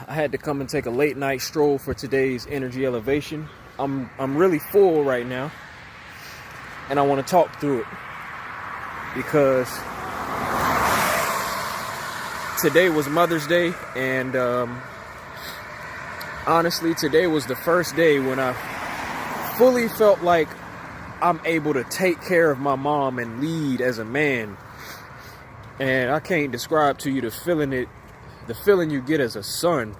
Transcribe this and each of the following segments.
I had to come and take a late night stroll for today's energy elevation. I'm really full right now, and I want to talk through it because today was Mother's Day, and honestly, today was the first day when I fully felt like I'm able to take care of my mom and lead as a man. And I can't describe to you the feeling you get as a son,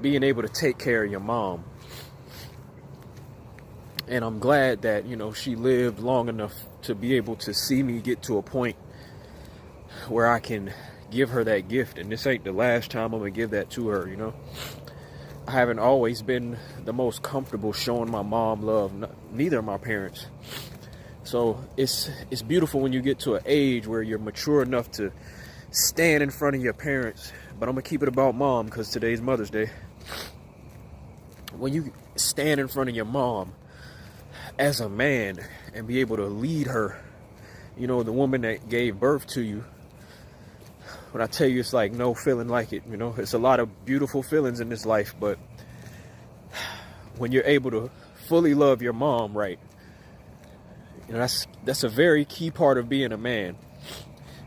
being able to take care of your mom. And I'm glad that, she lived long enough to be able to see me get to a point where I can give her that gift. And this ain't the last time I'm gonna give that to her, I haven't always been the most comfortable showing my mom love, neither of my parents. So it's beautiful when you get to an age where you're mature enough to stand in front of your parents. But I'm gonna keep it about mom because today's Mother's Day. When you stand in front of your mom as a man and be able to lead her, the woman that gave birth to you, when I tell you it's like no feeling like it, it's a lot of beautiful feelings in this life, but when you're able to fully love your mom right, that's a very key part of being a man.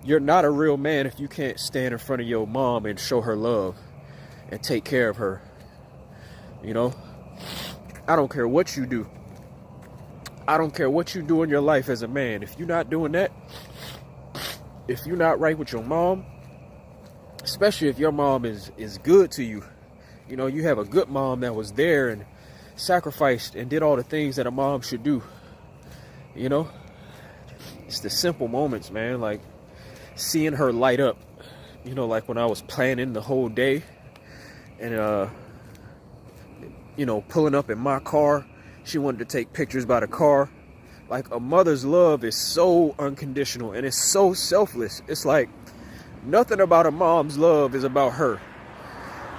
You're not a real man if you can't stand in front of your mom and show her love and take care of her. I don't care what you do. I don't care what you do in your life as a man. If you're not doing that, if you're not right with your mom, especially if your mom is good to you, you have a good mom that was there and sacrificed and did all the things that a mom should do. It's the simple moments, man, like seeing her light up, like when I was planning the whole day and, pulling up in my car. She wanted to take pictures by the car. Like, a mother's love is so unconditional and it's so selfless. It's like nothing about a mom's love is about her.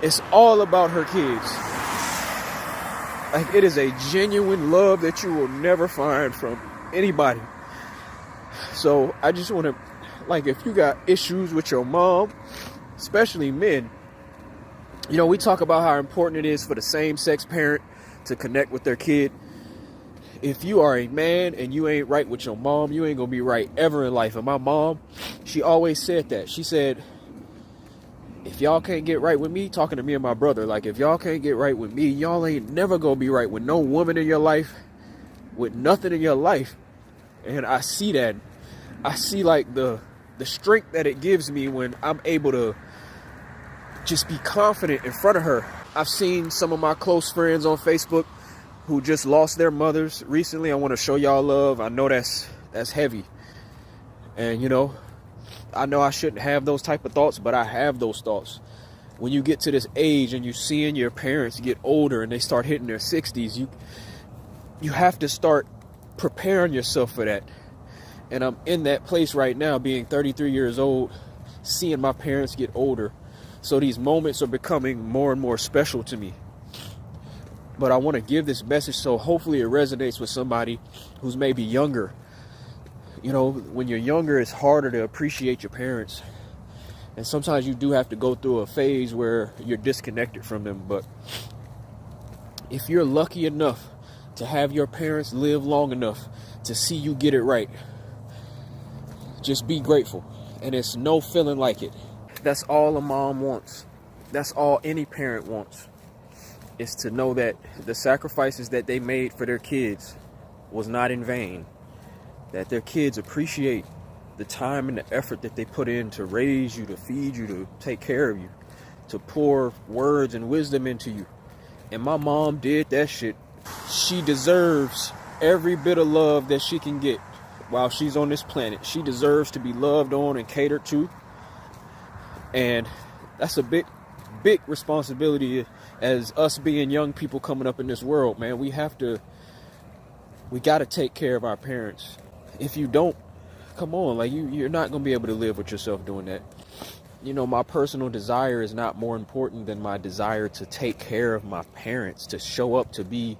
It's all about her kids. Like, it is a genuine love that you will never find from anybody. So I just want to, if you got issues with your mom, especially men, we talk about how important it is for the same-sex parent to connect with their kid. If you are a man and you ain't right with your mom, you ain't gonna be right ever in life. And my mom, she always said that. She said, if y'all can't get right with me, talking to me and my brother, if y'all can't get right with me, y'all ain't never gonna be right with no woman in your life, with nothing in your life. And I see that. I see the strength that it gives me when I'm able to just be confident in front of her. I've seen some of my close friends on Facebook who just lost their mothers recently. I want to show y'all love. I know that's heavy. And, I know I shouldn't have those type of thoughts, but I have those thoughts. When you get to this age and you seeing your parents get older and they start hitting their 60s, you have to start preparing yourself for that. And I'm in that place right now, being 33 years old, seeing my parents get older. So these moments are becoming more and more special to me. But I want to give this message so hopefully it resonates with somebody who's maybe younger. When you're younger, it's harder to appreciate your parents. And sometimes you do have to go through a phase where you're disconnected from them. But if you're lucky enough to have your parents live long enough to see you get it right, just be grateful. And it's no feeling like it. That's all a mom wants. That's all any parent wants, is to know that the sacrifices that they made for their kids was not in vain. That their kids appreciate the time and the effort that they put in to raise you, to feed you, to take care of you, to pour words and wisdom into you. And my mom did that shit. She deserves every bit of love that she can get while she's on this planet. She deserves to be loved on and catered to. And that's a big responsibility as us being young people coming up in this world, man. We got to take care of our parents. If you don't, come on, you're not going to be able to live with yourself doing that. My personal desire is not more important than my desire to take care of my parents, to show up to be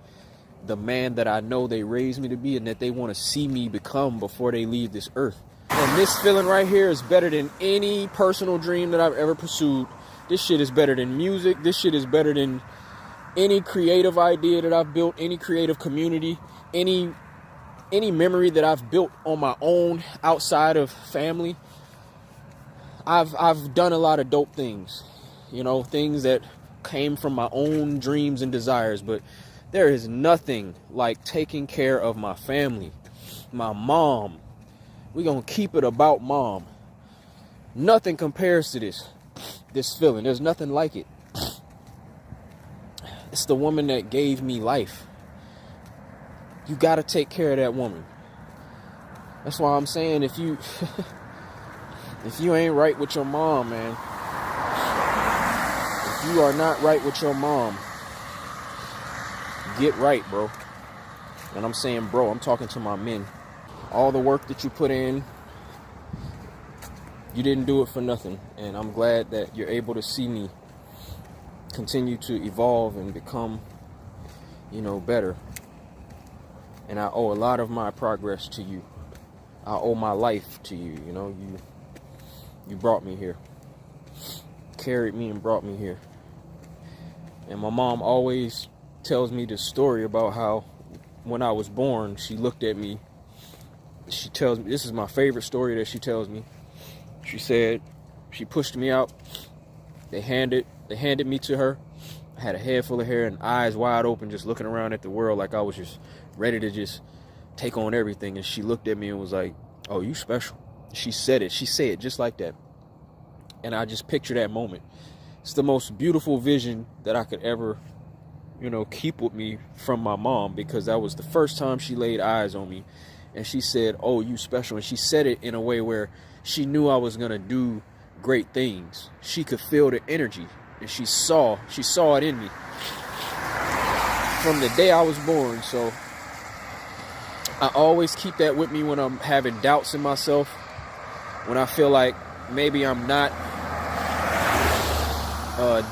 the man that I know they raised me to be and that they want to see me become before they leave this earth. And this feeling right here is better than any personal dream that I've ever pursued. This shit is better than music. This shit is better than any creative idea that I've built, any creative community, any memory that I've built on my own outside of family. I've done a lot of dope things, you know, things that came from my own dreams and desires, but there is nothing like taking care of my family, my mom. We're gonna keep it about mom. Nothing compares to this feeling. There's nothing like it. It's the woman that gave me life. You gotta take care of that woman. That's why I'm saying, if you ain't right with your mom, man, if you are not right with your mom, get right, bro. And I'm saying, bro, I'm talking to my men. All the work that you put in, you didn't do it for nothing. And I'm glad that you're able to see me continue to evolve and become, you know, better. And I owe a lot of my progress to you. I owe my life to you. You know, you brought me here, carried me and brought me here. And my mom always tells me this story about how when I was born, she looked at me. She tells me, this is my favorite story that she tells me. She said, she pushed me out. They handed me to her. I had a head full of hair and eyes wide open, just looking around at the world like I was just ready to just take on everything. And she looked at me and was like, "Oh, you special." She said it. She said it just like that. And I just picture that moment. It's the most beautiful vision that I could ever, you know, keep with me from my mom, because that was the first time she laid eyes on me. And she said, "Oh, you special." And she said it in a way where she knew I was going to do great things. She could feel the energy, and she saw it in me from the day I was born. So I always keep that with me when I'm having doubts in myself, when I feel like maybe I'm not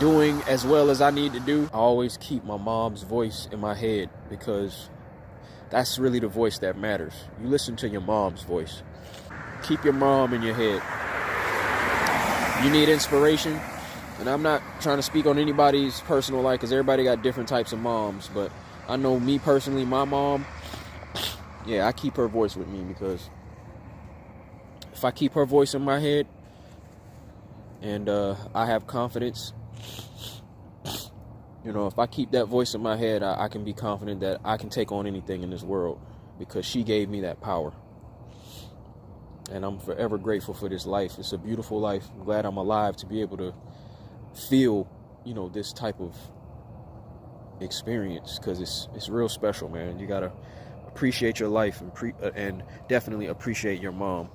doing as well as I need to do. I always keep my mom's voice in my head, because that's really the voice that matters. You listen to your mom's voice. Keep your mom in your head. You need inspiration. And I'm not trying to speak on anybody's personal life, because everybody got different types of moms. But I know me personally, my mom, yeah, I keep her voice with me, because if I keep her voice in my head and I have confidence, you know, if I keep that voice in my head, I can be confident that I can take on anything in this world, because she gave me that power. And I'm forever grateful for this life. It's a beautiful life. I'm glad I'm alive to be able to feel, you know, this type of experience, because it's real special, man. You gotta appreciate your life and definitely appreciate your mom.